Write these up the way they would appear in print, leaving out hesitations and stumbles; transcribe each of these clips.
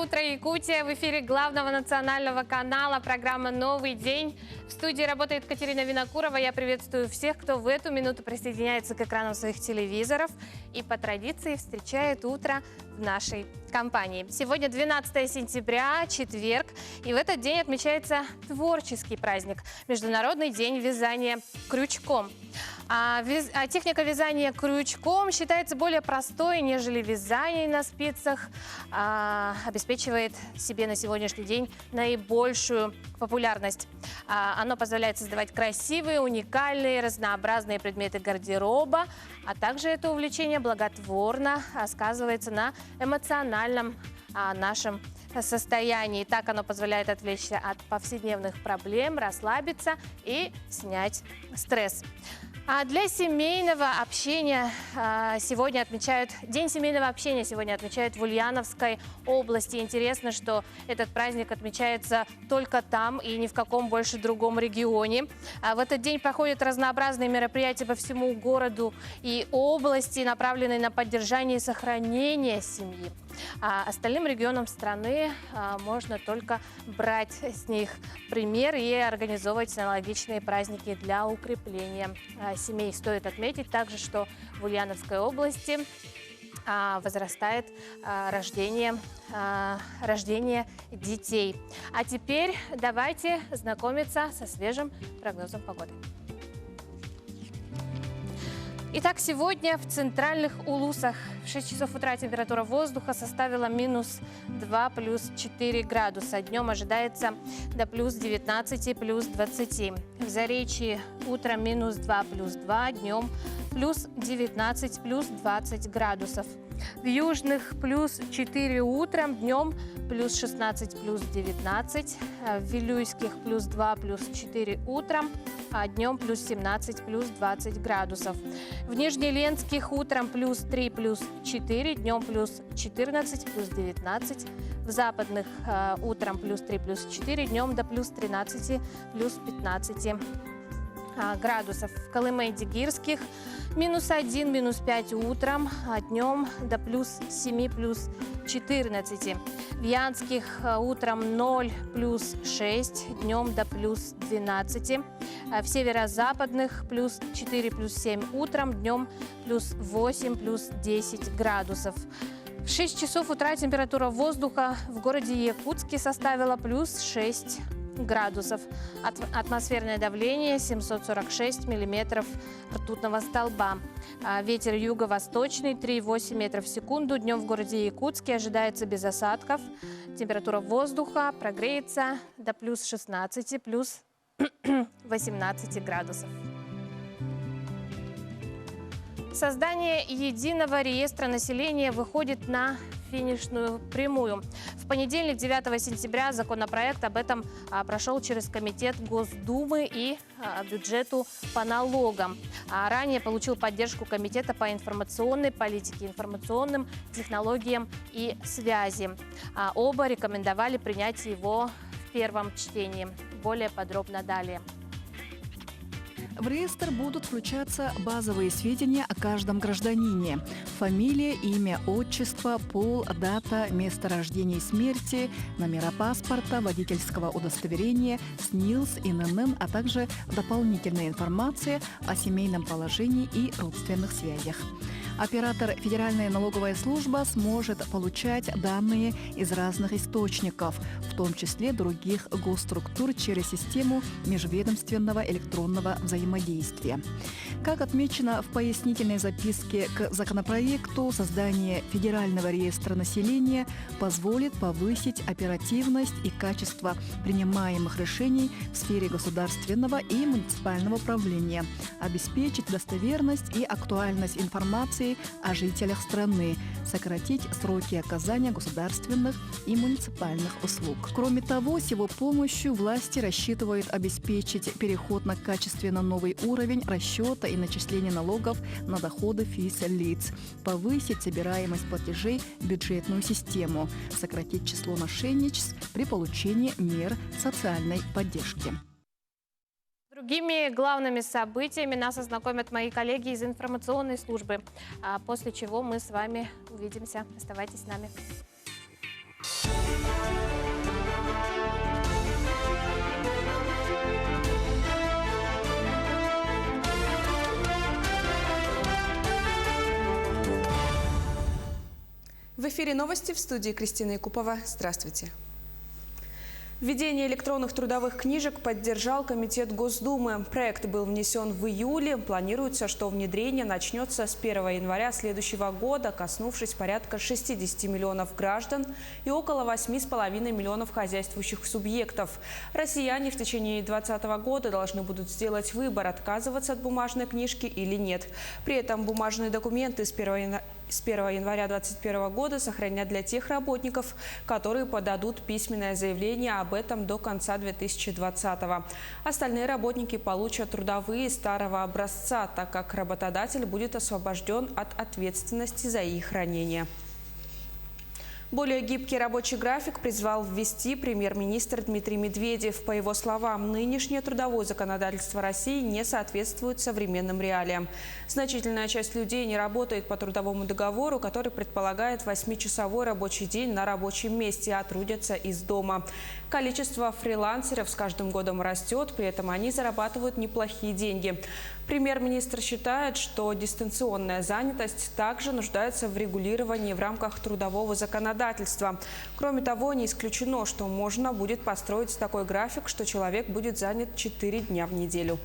утро, Якутия! В эфире главного национального канала программа «Новый день». В студии работает Катерина Винокурова. Я приветствую всех, кто в эту минуту присоединяется к экранам своих телевизоров и по традиции встречает утро в нашей компании. Сегодня 12 сентября, четверг, и в этот день отмечается творческий праздник – Международный день вязания крючком. Техника вязания крючком считается более простой, нежели вязание на спицах, обеспечивает себе на сегодняшний день наибольшую популярность. Оно позволяет создавать красивые, уникальные, разнообразные предметы гардероба, а также это увлечение благотворно сказывается на эмоциональном нашем состоянии. Так оно позволяет отвлечься от повседневных проблем, расслабиться и снять стресс. Для семейного общения сегодня отмечают, День семейного общения сегодня отмечают в Ульяновской области. Интересно, что этот праздник отмечается только там и ни в каком больше другом регионе. В этот день проходят разнообразные мероприятия по всему городу и области, направленные на поддержание и сохранение семьи. Остальным регионам страны можно только брать с них пример и организовывать аналогичные праздники для укрепления семей. Стоит отметить также, что в Ульяновской области возрастает рождение детей. А теперь давайте знакомиться со свежим прогнозом погоды. Итак, сегодня в центральных Улусах в 6 часов утра температура воздуха составила -2 плюс 4 градуса. Днем ожидается до плюс 19, плюс 20. В Заречье утром -2 плюс 2, днем плюс 19, плюс 20 градусов. В Южных плюс 4 утром, днем плюс 16, плюс 19. В Вилюйских плюс 2, плюс 4 утром, а днем плюс 17, плюс 20 градусов. В Нижнеленских утром плюс 3, плюс 4, днем плюс 14, плюс 19. В Западных утром плюс 3, плюс 4, днем до плюс 13, плюс 15 градусов. В Колыме-Дигирских -1, -5 утром, а днем до плюс 7, плюс 14. В Янских утром 0, плюс 6, днем до плюс 12. В северо-западных плюс 4, плюс 7 утром, днем плюс 8, плюс 10 градусов. В 6 часов утра температура воздуха в городе Якутске составила плюс 6 градусов. Атмосферное давление 746 миллиметров ртутного столба. Ветер юго-восточный 3,8 метров в секунду. Днем в городе Якутске ожидается без осадков. Температура воздуха прогреется до плюс 16, плюс 18 градусов. Создание единого реестра населения выходит на финишную прямую. В понедельник, 9 сентября, законопроект об этом прошел через Комитет Госдумы и бюджету по налогам. Ранее получил поддержку Комитета по информационной политике, информационным технологиям и связи. Оба рекомендовали принять его в первом чтении. Более подробно далее. В реестр будут включаться базовые сведения о каждом гражданине. Фамилия, имя, отчество, пол, дата, место рождения и смерти, номера паспорта, водительского удостоверения, СНИЛС, ИНН, а также дополнительная информация о семейном положении и родственных связях. Оператор Федеральная налоговая служба сможет получать данные из разных источников, в том числе других госструктур, через систему межведомственного электронного взаимодействия. Как отмечено в пояснительной записке к законопроекту, создание Федерального реестра населения позволит повысить оперативность и качество принимаемых решений в сфере государственного и муниципального управления, обеспечить достоверность и актуальность информации о жителях страны, сократить сроки оказания государственных и муниципальных услуг. Кроме того, с его помощью власти рассчитывают обеспечить переход на качественно новый уровень расчета и начисления налогов на доходы физлиц, повысить собираемость платежей в бюджетную систему, сократить число мошенничеств при получении мер социальной поддержки. Другими главными событиями нас ознакомят мои коллеги из информационной службы, после чего мы с вами увидимся. Оставайтесь с нами. В эфире новости, в студии Кристина Якупова. Здравствуйте. Введение электронных трудовых книжек поддержал Комитет Госдумы. Проект был внесен в июле. Планируется, что внедрение начнется с 1 января следующего года, коснувшись порядка 60 миллионов граждан и около 8,5 миллионов хозяйствующих субъектов. Россияне в течение 2020 года должны будут сделать выбор, отказываться от бумажной книжки или нет. При этом бумажные документы с 1 января 2021 года сохранят для тех работников, которые подадут письменное заявление об этом до конца 2020 года. Остальные работники получат трудовые старого образца, так как работодатель будет освобожден от ответственности за их хранение. Более гибкий рабочий график призвал ввести премьер-министр Дмитрий Медведев. По его словам, нынешнее трудовое законодательство России не соответствует современным реалиям. Значительная часть людей не работает по трудовому договору, который предполагает 8-часовой рабочий день на рабочем месте, а трудятся из дома. Количество фрилансеров с каждым годом растет, при этом они зарабатывают неплохие деньги. Премьер-министр считает, что дистанционная занятость также нуждается в регулировании в рамках трудового законодательства. Кроме того, не исключено, что можно будет построить такой график, что человек будет занят 4 дня в неделю.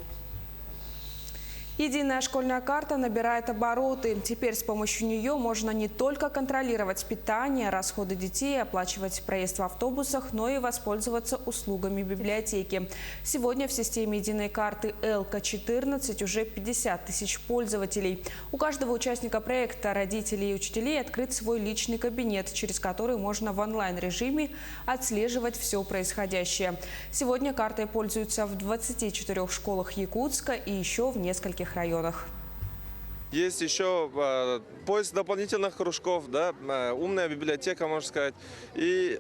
Единая школьная карта набирает обороты. Теперь с помощью нее можно не только контролировать питание, расходы детей, оплачивать проезд в автобусах, но и воспользоваться услугами библиотеки. Сегодня в системе единой карты ЛК-14 уже 50 тысяч пользователей. У каждого участника проекта, родителей и учителей, открыт свой личный кабинет, через который можно в онлайн-режиме отслеживать все происходящее. Сегодня картой пользуются в 24 школах Якутска и еще в нескольких районах. Есть еще поиск дополнительных кружков, да, умная библиотека, можно сказать. И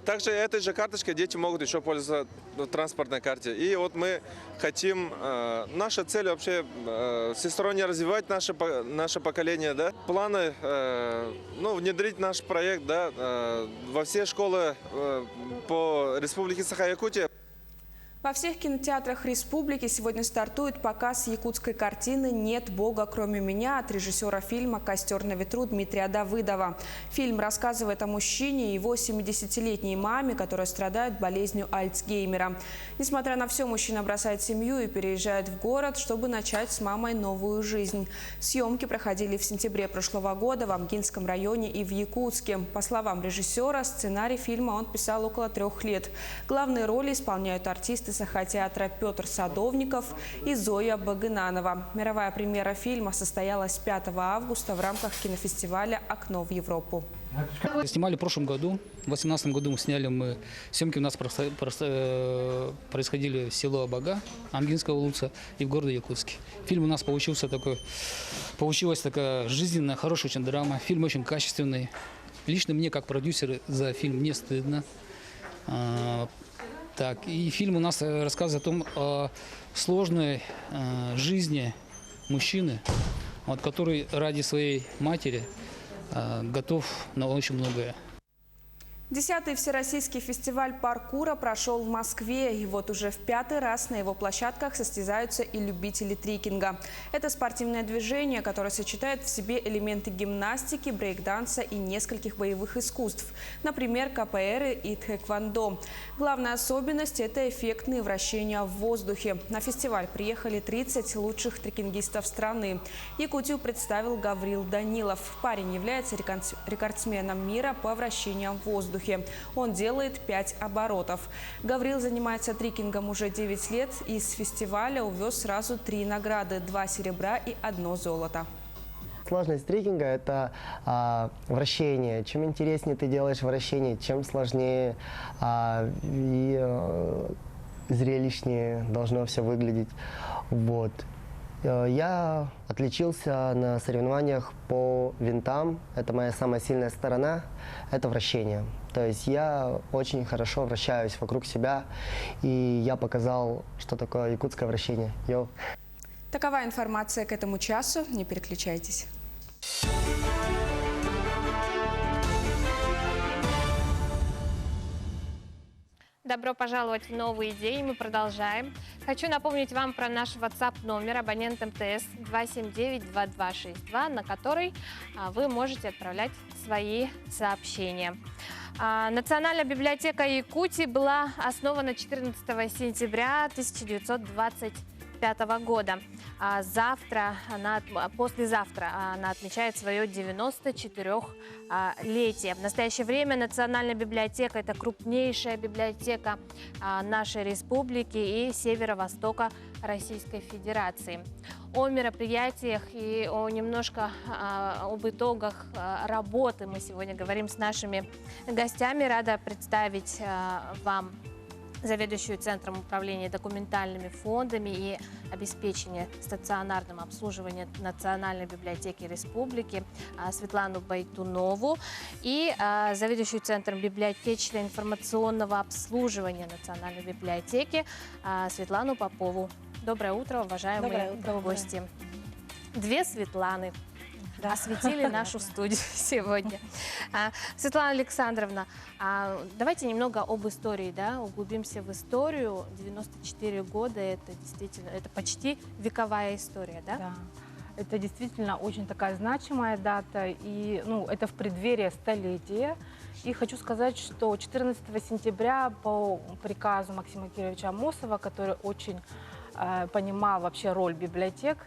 также этой же карточкой дети могут еще пользоваться транспортной карте. И вот мы хотим, наша цель вообще всесторонне развивать наше поколение, да. Планы, внедрить наш проект, да, во все школы по Республике Саха-Якутия. Во всех кинотеатрах республики сегодня стартует показ якутской картины «Нет Бога, кроме меня» от режиссера фильма «Костер на ветру» Дмитрия Давыдова. Фильм рассказывает о мужчине и его 70-летней маме, которая страдает болезнью Альцгеймера. Несмотря на все, мужчина бросает семью и переезжает в город, чтобы начать с мамой новую жизнь. Съемки проходили в сентябре прошлого года в Амгинском районе и в Якутске. По словам режиссера, сценарий фильма он писал около 3 лет. Главные роли исполняют артисты Саха-театра Петр Садовников и Зоя Багынанова. Мировая премьера фильма состоялась 5 августа в рамках кинофестиваля «Окно в Европу». Снимали в прошлом году. В 2018 году съемки у нас происходили в село Абага, Амгинского улуца и в городе Якутске. Фильм у нас получилась такая жизненная, хорошая очень драма. Фильм очень качественный. Лично мне, как продюсеру, за фильм не стыдно. И фильм у нас рассказывает о сложной жизни мужчины, который ради своей матери готов на очень многое. 10-й Всероссийский фестиваль паркура прошел в Москве. И вот уже в 5-й раз на его площадках состязаются и любители трекинга. Это спортивное движение, которое сочетает в себе элементы гимнастики, брейк-данса и нескольких боевых искусств. Например, КПР и тхэквондо. Главная особенность – это эффектные вращения в воздухе. На фестиваль приехали 30 лучших трекингистов страны. Якутию представил Гаврил Данилов. Парень является рекордсменом мира по вращениям в воздухе. Он делает 5 оборотов. Гаврил занимается трекингом уже 9 лет и с фестиваля увез сразу 3 награды – 2 серебра и 1 золото. Сложность трекинга – это вращение. Чем интереснее ты делаешь вращение, чем сложнее и зрелищнее должно все выглядеть. Вот. Я отличился на соревнованиях по винтам. Это моя самая сильная сторона – это вращение. То есть я очень хорошо вращаюсь вокруг себя, и я показал, что такое якутское вращение. Йоу. Такова информация к этому часу. Не переключайтесь. Добро пожаловать в новый день. Мы продолжаем. Хочу напомнить вам про наш WhatsApp номер абонент МТС 279-2262, на который вы можете отправлять свои сообщения. Национальная библиотека Якутии была основана 14 сентября 1925 года. Послезавтра она отмечает свое 94-летие. В настоящее время Национальная библиотека – это крупнейшая библиотека нашей республики и северо-востока Российской Федерации. О мероприятиях и об итогах работы мы сегодня говорим с нашими гостями. Рада представить вам заведующую Центром управления документальными фондами и обеспечения стационарным обслуживанием Национальной библиотеки Республики Светлану Байтунову и заведующую Центром библиотечно-информационного обслуживания Национальной библиотеки Светлану Попову. Доброе утро, уважаемые гости. Две Светланы осветили нашу студию сегодня. Светлана Александровна, давайте немного об истории, углубимся в историю. 94 года, это действительно, это почти вековая история, да? Да, это действительно очень такая значимая дата, и это в преддверии столетия. И хочу сказать, что 14 сентября по приказу Максима Кировича Амосова, который очень понимал вообще роль библиотек,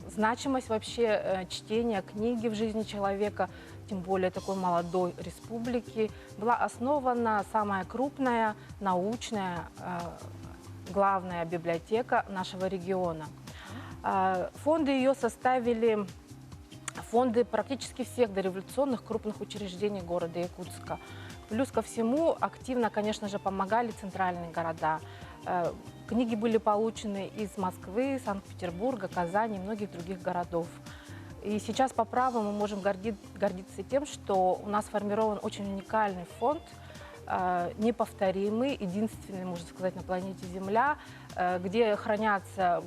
значимость вообще чтения книги в жизни человека, тем более такой молодой республики, была основана самая крупная научная главная библиотека нашего региона. Фонды ее составили фонды практически всех дореволюционных крупных учреждений города Якутска. Плюс ко всему активно, конечно же, помогали центральные города. Книги были получены из Москвы, Санкт-Петербурга, Казани и многих других городов. И сейчас по праву мы можем гордиться тем, что у нас сформирован очень уникальный фонд, неповторимый, единственный, можно сказать, на планете Земля, где хранятся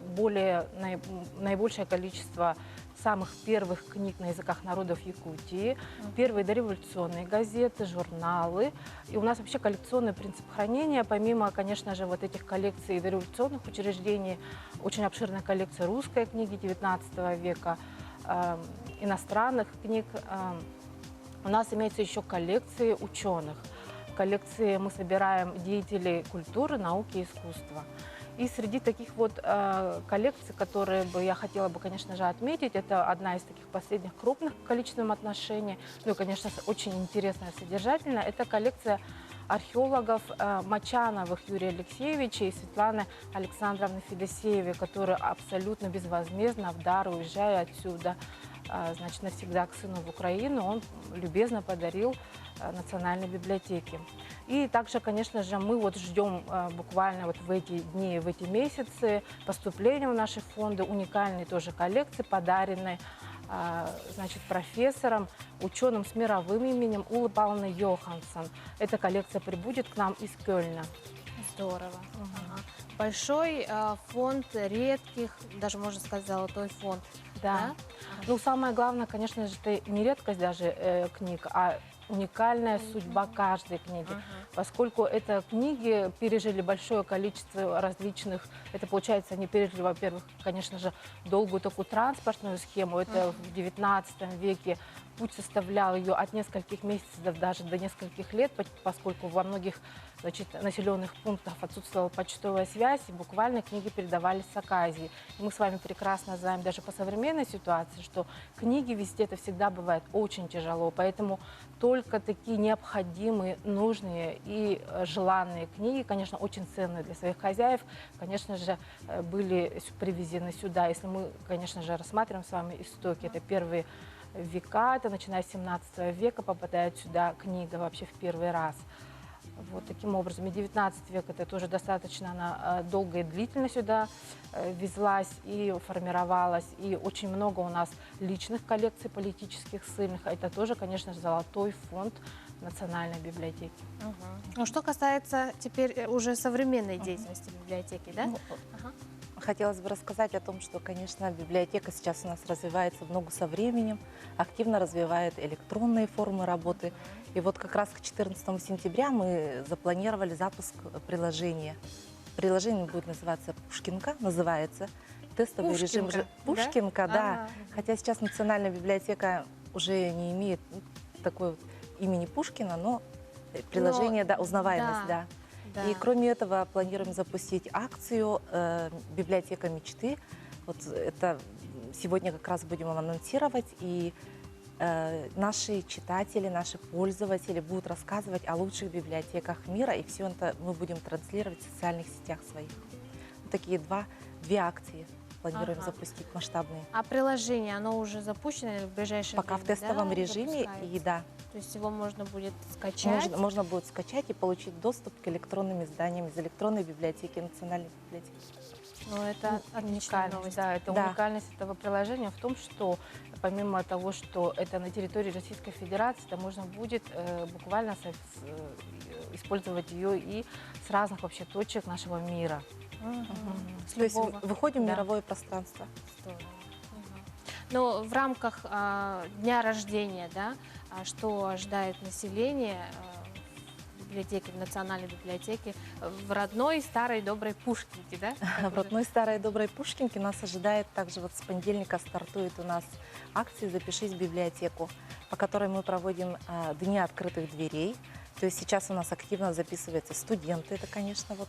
наибольшее количество самых первых книг на языках народов Якутии, первые дореволюционные газеты, журналы. И у нас вообще коллекционный принцип хранения. Помимо, конечно же, вот этих коллекций дореволюционных учреждений, очень обширная коллекция русской книги XIX века, иностранных книг. У нас имеются еще коллекции ученых. Коллекции мы собираем деятелей культуры, науки и искусства. И среди таких вот коллекций, которые я хотела бы, конечно же, отметить, это одна из таких последних крупных в количественном отношении, ну и, конечно, очень интересная, содержательная, это коллекция археологов Мочановых Юрия Алексеевича и Светланы Александровны Федосеевой, которые абсолютно безвозмездно в дар, уезжая отсюда, значит, навсегда к сыну в Украину, он любезно подарил Национальной библиотеке. И также, конечно же, мы вот ждем буквально вот в эти дни, в эти месяцы поступления в наши фонды уникальной тоже коллекции, подаренной, значит, профессором, ученым с мировым именем Улы Павловны Йоханссон. Эта коллекция прибудет к нам из Кёльна. Здорово. Ага. Большой фонд редких, даже можно сказать, золотой фонд. Да. Ну, самое главное, конечно же, это не редкость даже книг, а уникальная судьба каждой книги, поскольку это книги пережили большое количество различных, это получается, они пережили, во-первых, конечно же, долгую такую транспортную схему, это в XIX веке путь составлял ее от нескольких месяцев даже до нескольких лет, поскольку во многих, значит, населенных пунктах отсутствовала почтовая связь, и буквально книги передавались с Аказии. И мы с вами прекрасно знаем даже по современной ситуации, что книги везде это всегда бывает очень тяжело, поэтому только такие необходимые, нужные и желанные книги, конечно, очень ценные для своих хозяев, конечно же, были привезены сюда. Если мы, конечно же, рассматриваем с вами истоки, это первые века, это начиная с 17 века попадает сюда книга вообще в первый раз. Вот таким образом. И 19 век это тоже достаточно она долго и длительно сюда везлась и формировалась. И очень много у нас личных коллекций политических ссыльных. Это тоже, конечно, золотой фонд Национальной библиотеки. Ну, что касается теперь уже современной деятельности библиотеки, да? хотелось бы рассказать о том, что, конечно, библиотека сейчас у нас развивается в ногу со временем, активно развивает электронные формы работы. И вот как раз к 14 сентября мы запланировали запуск приложения. Приложение будет называться «Пушкинка», называется. Тестовый режим. Пушкинка, Пушкинка, да. Ага. Хотя сейчас Национальная библиотека уже не имеет такой вот имени Пушкина, но приложение, да, узнаваемость, да. Да. И кроме этого планируем запустить акцию «Библиотека мечты». Вот это сегодня как раз будем анонсировать, и наши читатели, наши пользователи будут рассказывать о лучших библиотеках мира, и все это мы будем транслировать в социальных сетях своих. Вот такие две акции планируем запустить масштабные. А приложение, оно уже запущено или в ближайшее Пока время, в тестовом да, режиме, и запускается? да, То есть его можно будет скачать? можно будет скачать и получить доступ к электронным изданиям из электронной библиотеки, Национальной библиотеки. Ну, это отличная Уникальность, новость. да, это Да. уникальность этого приложения в том, что помимо того, что это на территории Российской Федерации, то можно будет буквально использовать ее и с разных вообще точек нашего мира. С То есть любого. выходим в Да. мировое пространство. Здорово. Но в рамках дня рождения, да, что ожидает население в библиотеке, в Национальной библиотеке, в родной старой доброй Пушкинке, да? В родной старой доброй Пушкинке нас ожидает также вот с понедельника стартует у нас акция «Запишись в библиотеку», по которой мы проводим дни открытых дверей. То есть сейчас у нас активно записываются студенты, это, конечно, вот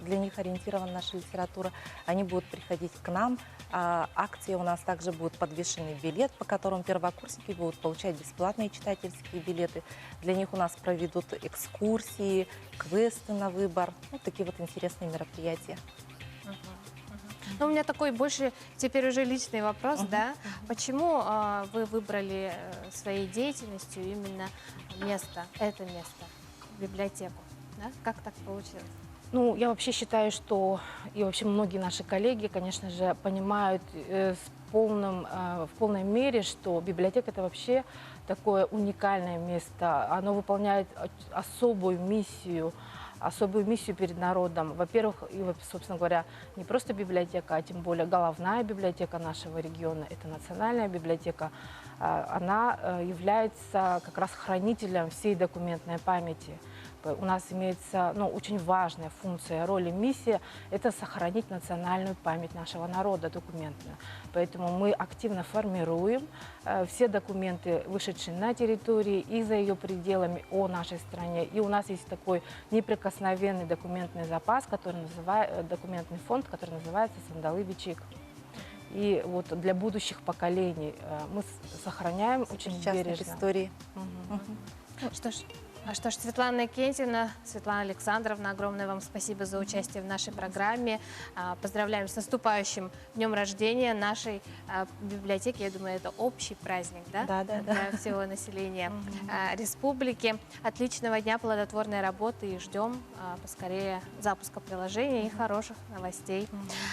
для них ориентирована наша литература. Они будут приходить к нам. Акция у нас также будет подвешенный билет, по которому первокурсники будут получать бесплатные читательские билеты. Для них у нас проведут экскурсии, квесты на выбор. Вот такие вот интересные мероприятия. Ну, у меня такой больше теперь уже личный вопрос, да? Почему вы выбрали своей деятельностью именно это место, библиотеку? Да? Как так получилось? Ну, я вообще считаю, что и вообще многие наши коллеги, конечно же, понимают в полной мере, что библиотека – это вообще такое уникальное место. Оно выполняет особую миссию перед народом. Во-первых, и, собственно говоря, не просто библиотека, а тем более головная библиотека нашего региона, это Национальная библиотека. Она является как раз хранителем всей документной памяти. У нас имеется очень важная функция, роль и миссия – это сохранить национальную память нашего народа, документную. Поэтому мы активно формируем все документы, вышедшие на территории и за ее пределами о нашей стране. И у нас есть такой неприкосновенный документный запас, документный фонд, который называется «Сандалы-Бичик». И вот для будущих поколений мы сохраняем очень бережно. Истории. Что ж, Светлана Кентина, Светлана Александровна, огромное вам спасибо за участие в нашей программе. Поздравляем с наступающим днем рождения нашей библиотеки. Я думаю, это общий праздник, да? Да. Для всего населения республики. Отличного дня, плодотворной работы и ждем поскорее запуска приложения и хороших новостей.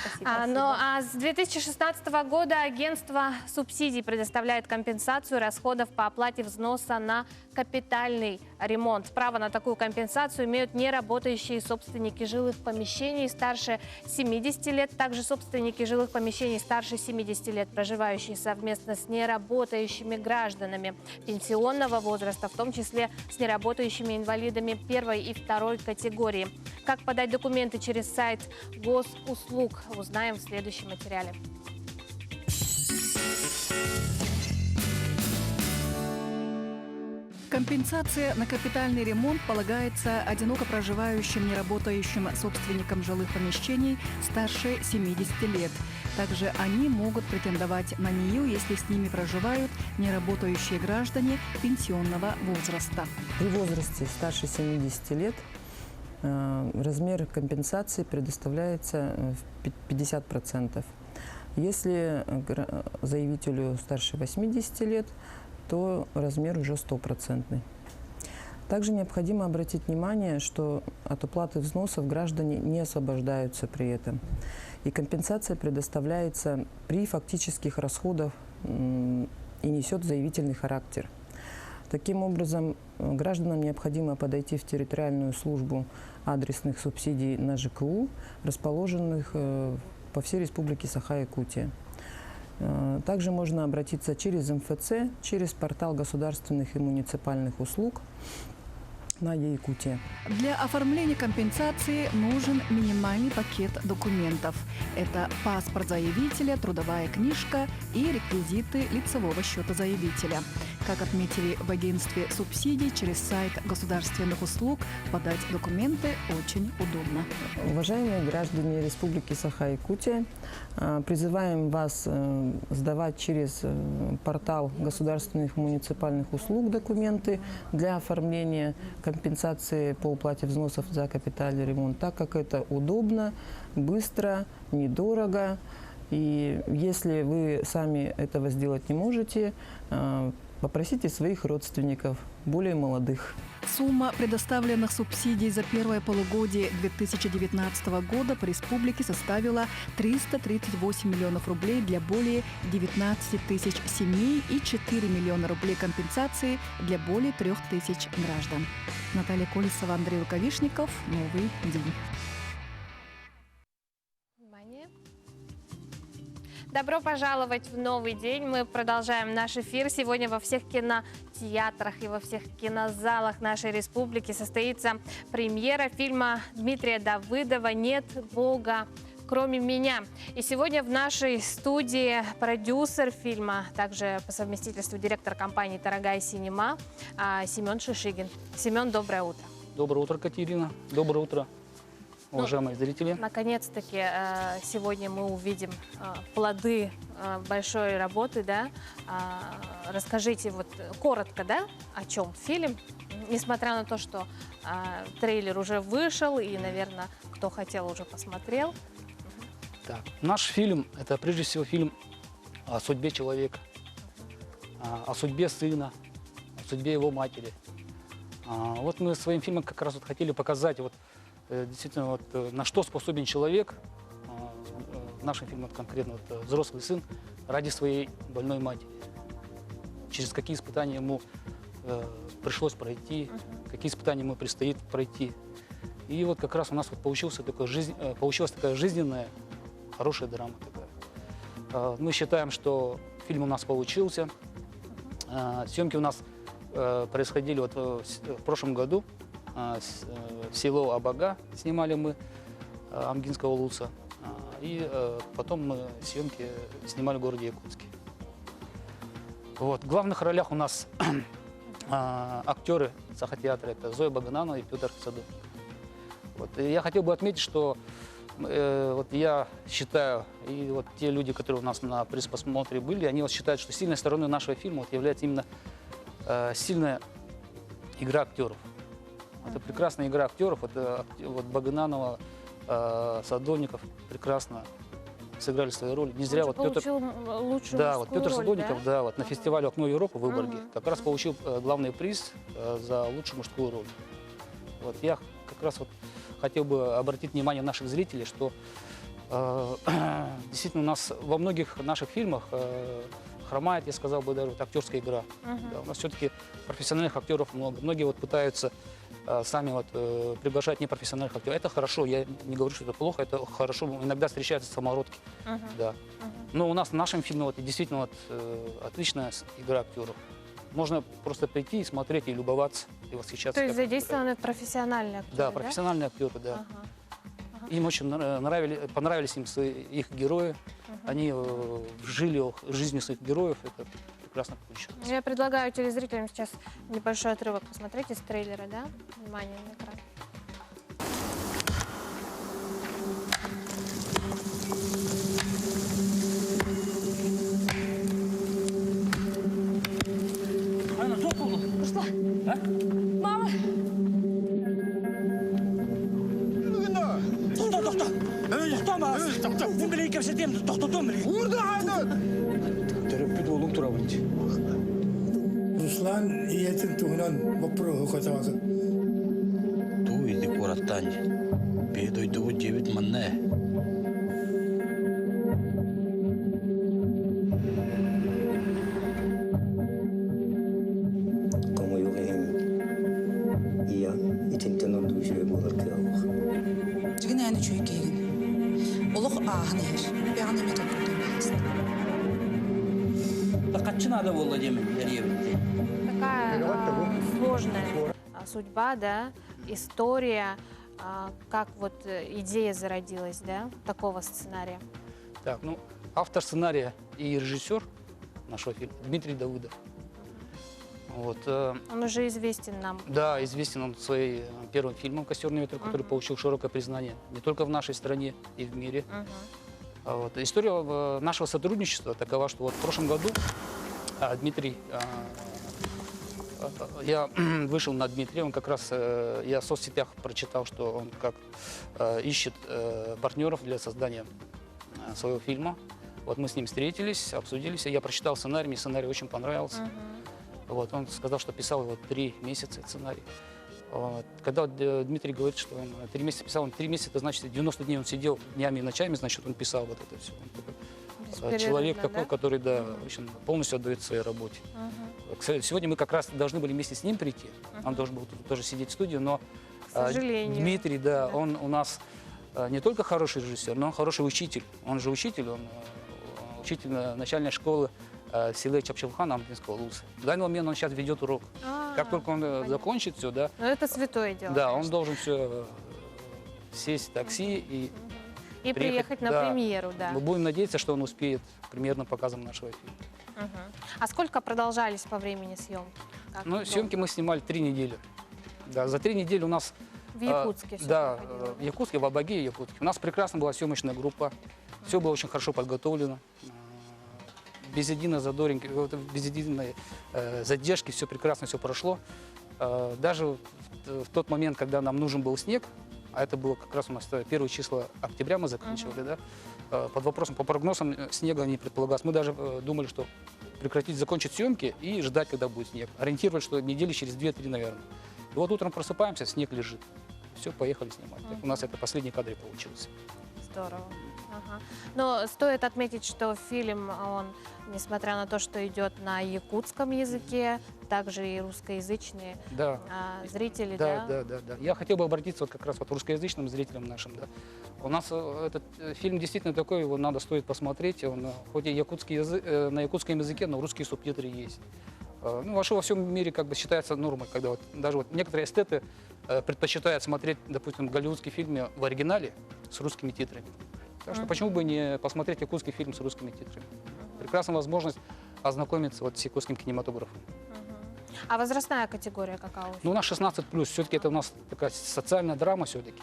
Спасибо. С 2016 года агентство субсидий предоставляет компенсацию расходов по оплате взноса на капитальный ремонт. Право на такую компенсацию имеют неработающие собственники жилых помещений старше 70 лет, также собственники жилых помещений старше 70 лет, проживающие совместно с неработающими гражданами пенсионного возраста, в том числе с неработающими инвалидами первой и второй категории. Как подать документы через сайт госуслуг, узнаем в следующем материале. Компенсация на капитальный ремонт полагается одиноко проживающим неработающим собственникам жилых помещений старше 70 лет. Также они могут претендовать на нее, если с ними проживают неработающие граждане пенсионного возраста. При возрасте старше 70 лет размер компенсации предоставляется в 50%. Если заявителю старше 80 лет, то размер уже 100%. Также необходимо обратить внимание, что от уплаты взносов граждане не освобождаются при этом. И компенсация предоставляется при фактических расходах и несет заявительный характер. Таким образом, гражданам необходимо подойти в территориальную службу адресных субсидий на ЖКУ, расположенных по всей республике Саха-Якутия. Также можно обратиться через МФЦ, через портал государственных и муниципальных услуг на Якутия. Для оформления компенсации нужен минимальный пакет документов. Это паспорт заявителя, трудовая книжка и реквизиты лицевого счета заявителя. Как отметили в агентстве субсидий, через сайт государственных услуг подать документы очень удобно. Уважаемые граждане Республики Саха-Якутия, призываем вас сдавать через портал государственных и муниципальных услуг документы для оформления компенсации по уплате взносов за капитальный ремонт, так как это удобно, быстро, недорого. И если вы сами этого сделать не можете, попросите своих родственников, более молодых. Сумма предоставленных субсидий за первое полугодие 2019 года по республике составила 338 миллионов рублей для более 19 тысяч семей и 4 миллиона рублей компенсации для более 3 тысяч граждан. Наталья Колесова, Андрей Рукавишников. Новый день. Внимание. Добро пожаловать в новый день. Мы продолжаем наш эфир. Сегодня во всех кинотеатрах и во всех кинозалах нашей республики состоится премьера фильма Дмитрия Давыдова «Нет Бога, кроме меня». И сегодня в нашей студии продюсер фильма, также по совместительству директор компании «Тарагай Синема» Семен Шишигин. Семен, доброе утро. Доброе утро, Катерина. Доброе утро, уважаемые зрители. Наконец-таки сегодня мы увидим плоды большой работы, да? Расскажите вот коротко, да, о чем фильм, несмотря на то, что трейлер уже вышел и, наверное, кто хотел, уже посмотрел. Так, наш фильм – это прежде всего фильм о судьбе человека, о судьбе сына, о судьбе его матери. Вот мы своим фильмом как раз вот хотели показать вот, действительно, вот, на что способен человек, в нашем фильме конкретно вот, взрослый сын, ради своей больной матери. Через какие испытания ему пришлось пройти, какие испытания ему предстоит пройти. И вот как раз у нас вот получилась такая жизненная, хорошая драма такая. Мы считаем, что фильм у нас получился. Съемки у нас происходили вот в прошлом году. Село Абага снимали мы, Амгинского улуца. И потом мы съемки снимали в городе Якутске. Вот. В главных ролях у нас актеры Саха-театра. Это Зоя Багананова и Петр Садовник. Вот. И я хотел бы отметить, что вот я считаю, и вот те люди, которые у нас на пресс-посмотре были, они вот считают, что сильной стороной нашего фильма вот является именно сильная игра актеров. Это прекрасная игра актеров. Вот Багананова, Садовников прекрасно сыграли свою роль. Не зря вот Петр, да, вот Петр Садовников, да, вот на фестивале «Окно Европы» в Выборге как раз получил главный приз за лучшую мужскую роль. Вот я как раз вот хотел бы обратить внимание наших зрителей, что действительно у нас во многих наших фильмах хромает, я сказал бы, даже вот актерская игра. Да, у нас все-таки профессиональных актеров много. Многие вот пытаются сами вот приглашать непрофессиональных актеров. Это хорошо, я не говорю, что это плохо, это хорошо. Иногда встречаются самородки. Да. Но у нас в нашем фильме вот, действительно вот, отличная игра актеров. Можно просто прийти и смотреть, и любоваться, и восхищаться. То есть задействованы профессиональные актеры, да? Профессиональные актеры, да. Им очень понравились им их герои. Они жили жизнью своих героев. Это прекрасно получилось. Я предлагаю телезрителям сейчас небольшой отрывок посмотреть из трейлера, да? Внимание на экран. Мама! Руслан иятин тугунан вопросу хотазы. Туйди кураттань. Бедойду девять манне. Como yo iya itin tenon duje bolak ya. 지금 나는 주의기인. Олох ағыныр, бәғаны метод көрдіңіз. Такая сложная судьба, да, история. Как вот идея зародилась, да, такого сценария? Так, ну, автор сценария и режиссер нашего фильма Дмитрий Давыдов. Вот, он уже известен нам. Да, известен он своим первым фильмом «Костер на ветру», который получил широкое признание не только в нашей стране и в мире. Вот. История нашего сотрудничества такова, что вот в прошлом году Дмитрий, я вышел на Дмитрия, он как раз, я в соцсетях прочитал, что он как ищет партнеров для создания своего фильма. Вот мы с ним встретились, обсудились, я прочитал сценарий, мне сценарий очень понравился. Вот, он сказал, что писал его 3 месяца сценарий. Вот. Когда Дмитрий говорит, что он 3 месяца писал, он 3 месяца, это значит 90 дней он сидел днями и ночами, значит, он писал вот это все. Он такой, человек такой, да? Который, да, очень полностью отдает своей работе. Кстати, сегодня мы как раз должны были вместе с ним прийти, он должен был тоже сидеть в студии, но Дмитрий, да, он у нас не только хороший режиссер, но он хороший учитель. Он же учитель, он учитель начальной школы селе Чапчелхан Амгинского улуса. В данный момент он сейчас ведет урок. Как только он закончит все, да. Но это святое дело. Да, конечно. Он должен все сесть в такси и приехать на премьеру, да. Мы будем надеяться, что он успеет к премьерным показам нашего фильма. А сколько продолжались по времени съемки? Ну, съемки мы снимали 3 недели. Да, за 3 недели у нас... В Якутске все да, проходило. в Якутске, в Абаге, Якутске. У нас прекрасно была съемочная группа. Все было очень хорошо подготовлено. Без единой задоринки, без единой задержки, все прекрасно, все прошло. Даже в тот момент, когда нам нужен был снег, а это было как раз у нас первые числа октября мы заканчивали, да, под вопросом, по прогнозам снега не предполагалось. Мы даже думали, что прекратить, закончить съемки и ждать, когда будет снег. Ориентировали, что недели через 2-3, наверное. И вот утром просыпаемся, снег лежит. Все, поехали снимать. У нас это последний кадр получился. Здорово. Но стоит отметить, что фильм, он, несмотря на то, что идет на якутском языке, также и русскоязычные зрители, да? Да. Я хотел бы обратиться вот как раз вот русскоязычным зрителям нашим, да. У нас этот фильм действительно такой, его стоит посмотреть. Он хоть и якутский язык, на якутском языке, но русские субтитры есть. Ну, вообще во всем мире как бы считается нормой, когда вот даже вот некоторые эстеты предпочитают смотреть, допустим, голливудский фильм в оригинале с русскими титрами. Так что почему бы не посмотреть якутский фильм с русскими титрами? Прекрасная возможность ознакомиться вот с якутским кинематографом. А возрастная категория какая? Ну, у нас 16+, все-таки это у нас такая социальная драма все-таки.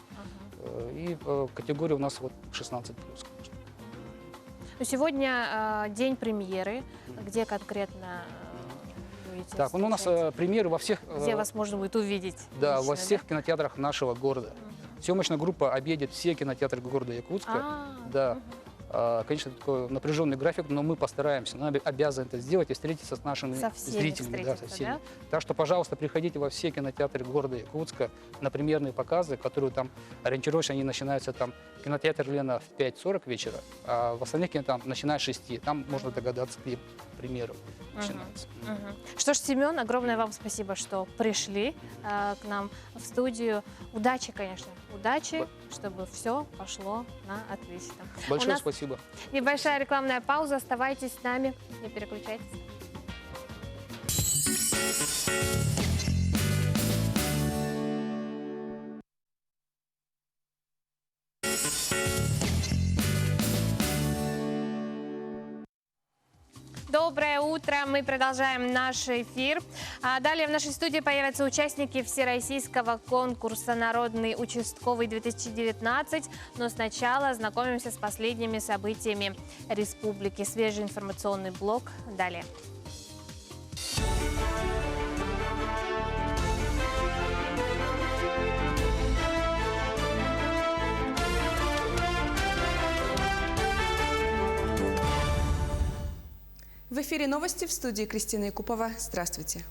И категория у нас вот 16+, конечно. Сегодня день премьеры. Где конкретно будете Так, ну, у нас премьеры во всех... Где вас можно будет увидеть? Да, лично, во всех кинотеатрах нашего города. Съемочная группа объедет все кинотеатры города Якутска. Да. Конечно, такой напряженный график, но мы постараемся, мы обязаны это сделать и встретиться с нашими зрителями. Да, со всеми. Да? Так что, пожалуйста, приходите во все кинотеатры города Якутска на премьерные показы, которые там ориентировочно они начинаются там. Кинотеатр Лена в 5:40 вечера, а в остальных кинотеатрах начиная с 6. Там можно догадаться, где премьеры начинаются. Что ж, Семен, огромное вам спасибо, что пришли к нам в студию. Удачи, конечно, удачи, чтобы все пошло на отлично. Большое спасибо. Небольшая рекламная пауза. Оставайтесь с нами, не переключайтесь. Доброе утро. Мы продолжаем наш эфир. Далее в нашей студии появятся участники всероссийского конкурса «Народный участковый 2019». Но сначала ознакомимся с последними событиями республики. Свежий информационный блок. Далее. В эфире новости, в студии Кристина Якупова. Здравствуйте.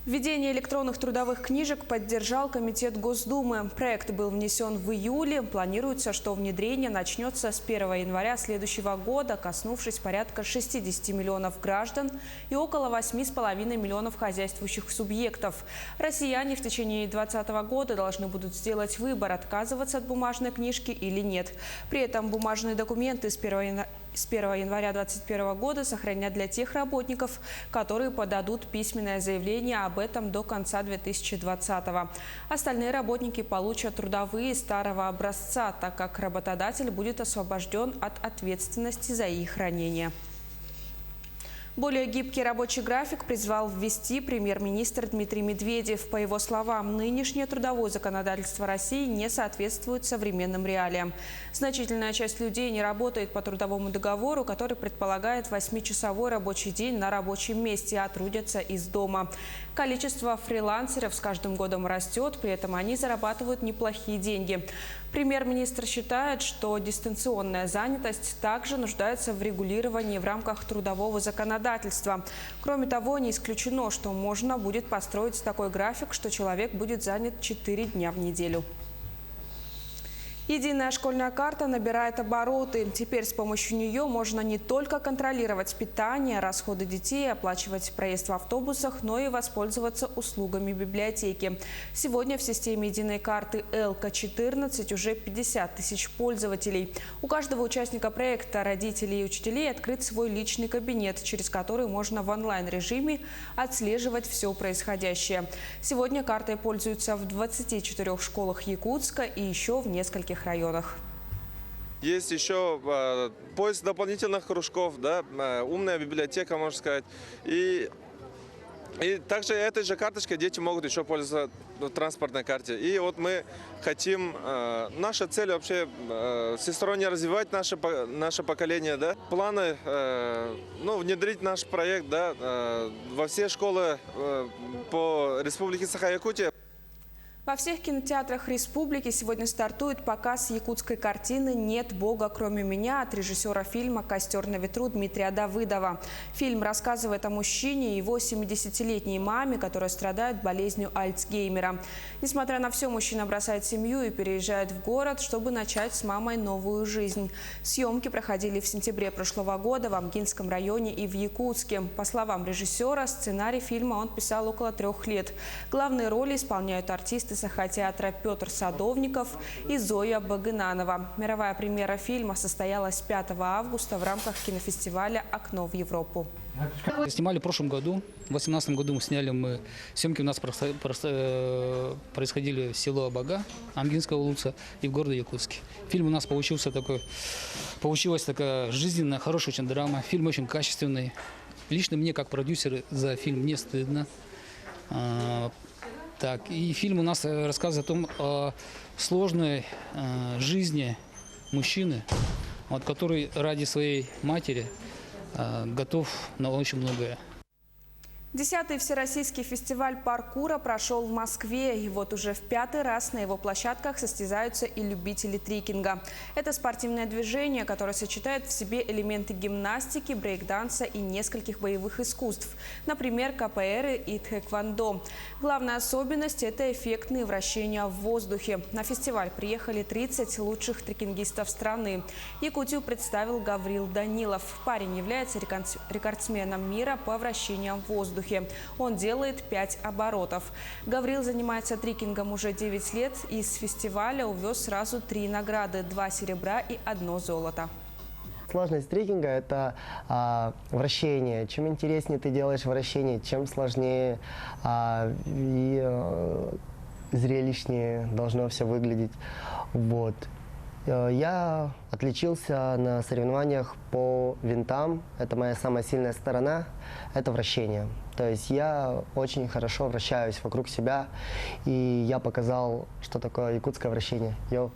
Введение электронных трудовых книжек поддержал Комитет Госдумы. Проект был внесен в июле. Планируется, что внедрение начнется с 1 января следующего года, коснувшись порядка 60 миллионов граждан и около 8,5 миллионов хозяйствующих субъектов. Россияне в течение 2020 года должны будут сделать выбор, отказываться от бумажной книжки или нет. При этом бумажные документы с 1 января 2021 года сохранят для тех работников, которые подадут письменное заявление об этом до конца 2020-го. Остальные работники получат трудовые старого образца, так как работодатель будет освобожден от ответственности за их хранение. Более гибкий рабочий график призвал ввести премьер-министр Дмитрий Медведев. По его словам, нынешнее трудовое законодательство России не соответствует современным реалиям. Значительная часть людей не работает по трудовому договору, который предполагает 8-часовой рабочий день на рабочем месте, а трудятся из дома. Количество фрилансеров с каждым годом растет, при этом они зарабатывают неплохие деньги. Премьер-министр считает, что дистанционная занятость также нуждается в регулировании в рамках трудового законодательства. Кроме того, не исключено, что можно будет построить такой график, что человек будет занят 4 дня в неделю. Единая школьная карта набирает обороты. Теперь с помощью нее можно не только контролировать питание, расходы детей, оплачивать проезд в автобусах, но и воспользоваться услугами библиотеки. Сегодня в системе единой карты ЛК-14 уже 50 тысяч пользователей. У каждого участника проекта, родителей и учителей, открыт свой личный кабинет, через который можно в онлайн-режиме отслеживать все происходящее. Сегодня картой пользуются в 24 школах Якутска и еще в нескольких районах. Есть еще поиск дополнительных кружков, да, умная библиотека, можно сказать. И также этой же карточкой дети могут еще пользоваться транспортной карте. И вот мы хотим, наша цель вообще всесторонне развивать наше поколение, да. Планы, внедрить наш проект, да, во все школы по Республике Саха-Якутия. Во всех кинотеатрах республики сегодня стартует показ якутской картины «Нет Бога, кроме меня» от режиссера фильма «Костер на ветру» Дмитрия Давыдова. Фильм рассказывает о мужчине и его 70-летней маме, которая страдает болезнью Альцгеймера. Несмотря на все, мужчина бросает семью и переезжает в город, чтобы начать с мамой новую жизнь. Съемки проходили в сентябре прошлого года в Амгинском районе и в Якутске. По словам режиссера, сценарий фильма он писал около 3 лет. Главные роли исполняют артисты Саха-театра Петр Садовников и Зоя Багынанова. Мировая премьера фильма состоялась 5 августа в рамках кинофестиваля «Окно в Европу». Снимали в прошлом году. В 2018 году съемки у нас происходили в село Абага, Амгинского улуца и в городе Якутске. Фильм у нас получилась такая жизненная, хорошая очень драма. Фильм очень качественный. Лично мне, как продюсеру, за фильм не стыдно. И фильм у нас рассказывает о сложной жизни мужчины, который ради своей матери готов на очень многое. 10-й Всероссийский фестиваль паркура прошел в Москве. И вот уже в 5-й раз на его площадках состязаются и любители трекинга. Это спортивное движение, которое сочетает в себе элементы гимнастики, брейк-данса и нескольких боевых искусств. Например, КПР и тхэквондо. Главная особенность – это эффектные вращения в воздухе. На фестиваль приехали 30 лучших трекингистов страны. Якутию представил Гаврил Данилов. Парень является рекордсменом мира по вращениям в воздухе. Он делает 5 оборотов. Гаврил занимается трекингом уже 9 лет и с фестиваля увез сразу 3 награды – 2 серебра и 1 золото. Сложность трекинга – это вращение. Чем интереснее ты делаешь вращение, чем сложнее и зрелищнее должно все выглядеть. Вот. Я отличился на соревнованиях по винтам. Это моя самая сильная сторона – это вращение. То есть я очень хорошо вращаюсь вокруг себя, и я показал, что такое якутское вращение. Йоу.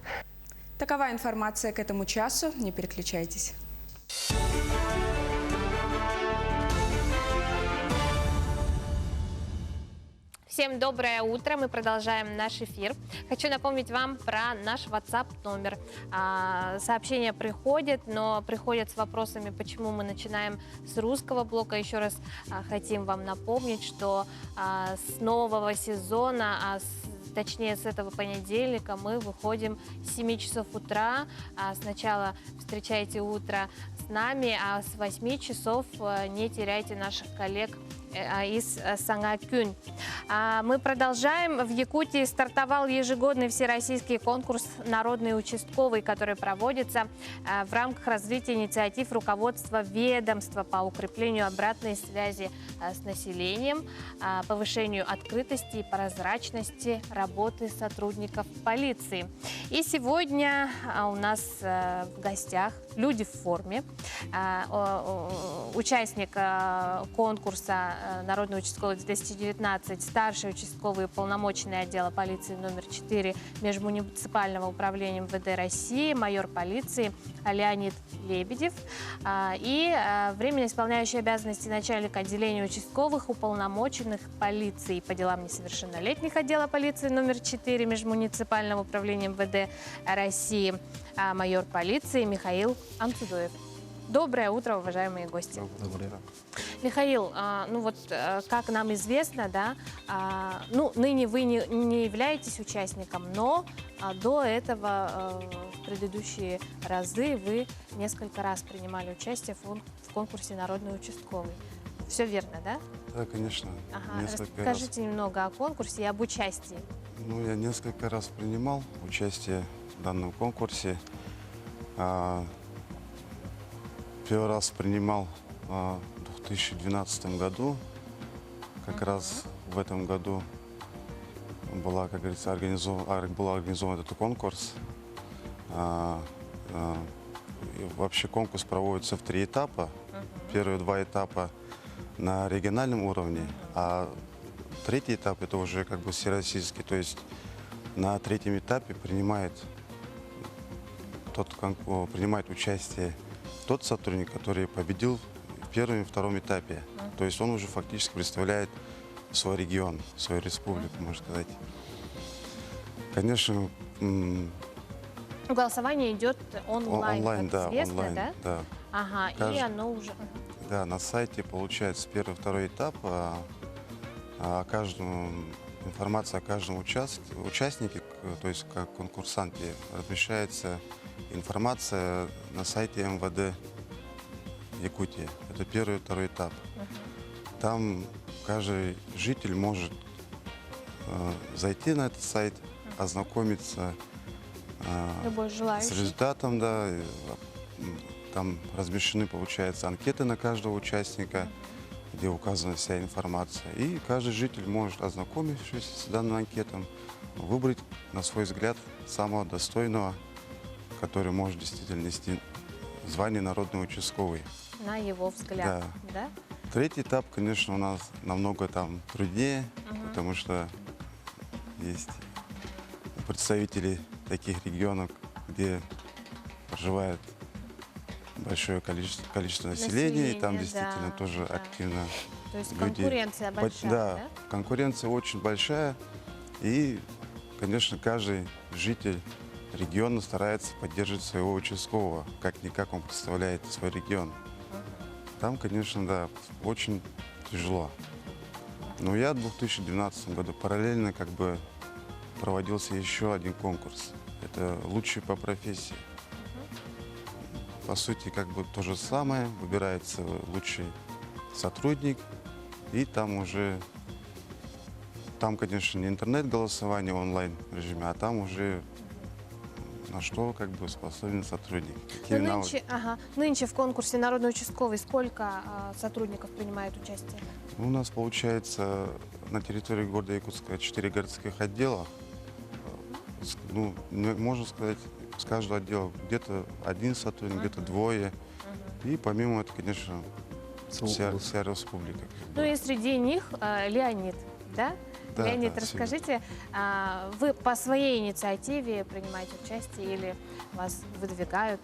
Такова информация к этому часу. Не переключайтесь. Всем доброе утро. Мы продолжаем наш эфир. Хочу напомнить вам про наш WhatsApp номер. Сообщения приходят, но приходят с вопросами, почему мы начинаем с русского блока. Еще раз хотим вам напомнить, что с нового сезона, точнее с этого понедельника, мы выходим с 7 часов утра. Сначала встречайте утро с нами, а с 8 часов не теряйте наших коллег из Сангакюнь. Мы продолжаем. В Якутии стартовал ежегодный всероссийский конкурс «Народный участковый», который проводится в рамках развития инициатив руководства ведомства по укреплению обратной связи с населением, повышению открытости и прозрачности работы сотрудников полиции. И сегодня у нас в гостях люди в форме, участник конкурса «Народный участковый 2019», старший участковый уполномоченный отдела полиции номер 4 Межмуниципального управления МВД России, майор полиции Леонид Лебедев и временно исполняющий обязанности начальника отделения участковых уполномоченных полиции по делам несовершеннолетних отдела полиции номер 4 Межмуниципального управления МВД России, майор полиции Михаил Амцудоев. Доброе утро, уважаемые гости. Доброе утро. Михаил, как нам известно, да, ныне вы не являетесь участником, но до этого в предыдущие разы вы несколько раз принимали участие в конкурсе «Народный участковый». Все верно, да? Да, конечно. Расскажите немного о конкурсе и об участии. Я несколько раз принимал участие в данном конкурсе. Первый раз принимал в 2012 году. Как раз в этом году был организован этот конкурс. Вообще конкурс проводится в 3 этапа. Первые 2 этапа на региональном уровне, а 3-й этап это уже всероссийский. То есть на 3-м этапе принимает участие тот сотрудник, который победил в 1-м и 2-м этапе. То есть он уже фактически представляет свой регион, свою республику, можно сказать. Конечно, голосование идет онлайн, онлайн, как известно, онлайн, да? Ага, и оно уже... Да, на сайте получается 1-й и 2-й этап, информация о каждом участнике, то есть как конкурсанте, размещается информация на сайте МВД Якутии. Это 1-й и 2-й этап. Там каждый житель может зайти на этот сайт, ознакомиться с результатом, да. Там размещены, получается, анкеты на каждого участника, где указана вся информация. И каждый житель может, ознакомившись с данным анкетом, выбрать, на свой взгляд, самого достойного, который может действительно нести звание народный участковый. На его взгляд, да? 3-й этап, конечно, у нас намного труднее, потому что есть представители таких регионов, где проживает большое количество населения, и там действительно тоже активно. То есть конкуренция большая, да? Конкуренция очень большая, и, конечно, каждый житель региона старается поддерживать своего участкового, как-никак он представляет свой регион. Там, конечно, да, очень тяжело. Но я в 2012 году параллельно проводился еще один конкурс. Это «Лучший по профессии». По сути, то же самое. Выбирается лучший сотрудник, и там, конечно, не интернет-голосование в онлайн-режиме, а там уже на что способен сотрудник. Нынче в конкурсе «Народный участковый» сколько сотрудников принимает участие? У нас получается на территории города Якутска 4 городских отдела. Можно сказать, с каждого отдела где-то 1 сотрудник, где-то 2. И помимо этого, конечно, вся республика. И среди них Леонид, да? Да, Леонид, расскажите, вы по своей инициативе принимаете участие или вас выдвигают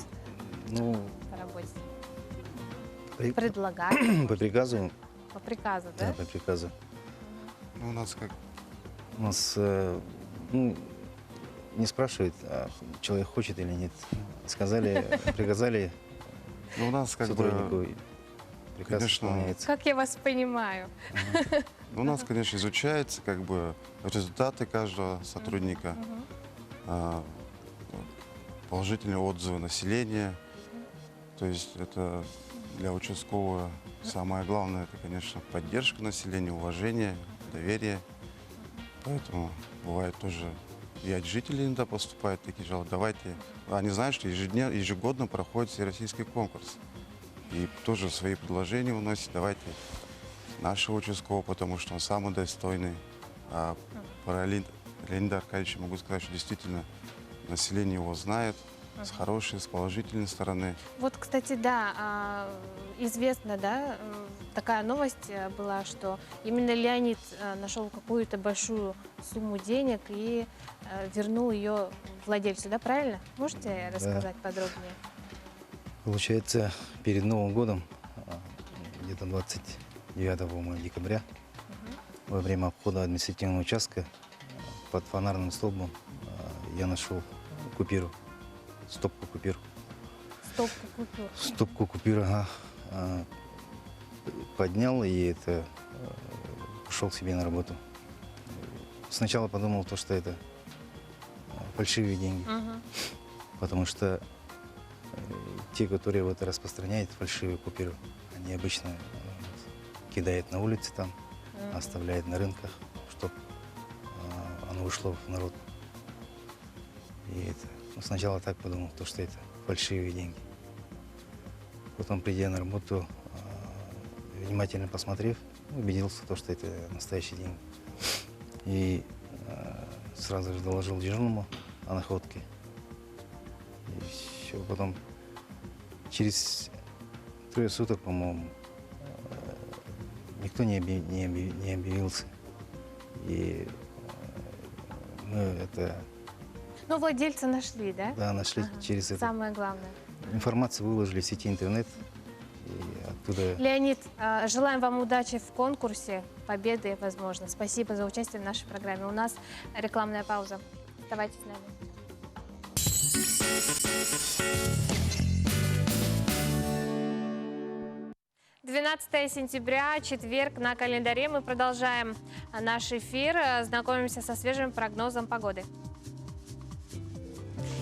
по работе? Предлагают? По приказу. По приказу, да? Да, по приказу. У нас У нас не спрашивают, а человек хочет или нет. Сказали, приказали Ну, у нас как сотруднику, бы, и приказ конечно, исполняется. Как я вас понимаю. у нас, конечно, изучается как бы результаты каждого сотрудника, положительные отзывы населения. То есть это для участкового самое главное, это, конечно, поддержка населения, уважение, доверие. Поэтому бывает тоже и от жителей иногда поступают такие жалобы. Давайте. Они знают, что ежегодно проходит всероссийский конкурс. И тоже свои предложения выносят. Давайте нашего участкового, потому что он самый достойный. А про Леонида Аркадьевича могу сказать, что действительно население его знает с хорошей, с положительной стороны. Вот, кстати, да, известно, да, такая новость была, что именно Леонид нашел какую-то большую сумму денег и вернул ее владельцу, да, правильно? Можете рассказать подробнее? Получается, перед Новым годом, где-то 29 по-моему, декабря, во время обхода административного участка под фонарным столбом я нашел купюру, стопку купюр. Стопку купюр. Стопку купюр, ага. Поднял и пошел себе на работу. Сначала подумал, что это фальшивые деньги, потому что те, которые распространяют фальшивые купюры, они обычно кидают на улице там, оставляют на рынках, чтобы оно ушло в народ. И сначала так подумал, что это фальшивые деньги. Потом, придя на работу, внимательно посмотрев, убедился, что это настоящие деньги. И сразу же доложил дежурному о находке. И все, потом через 3 суток, по-моему, никто не объявился. И мы Ну, владельца нашли, да? Да, нашли через это. Самое главное. Информацию выложили в сети интернет. И оттуда... Леонид, желаем вам удачи в конкурсе, победы, возможно. Спасибо за участие в нашей программе. У нас рекламная пауза. Оставайтесь с нами. 12 сентября, четверг на календаре. Мы продолжаем наш эфир, знакомимся со свежим прогнозом погоды.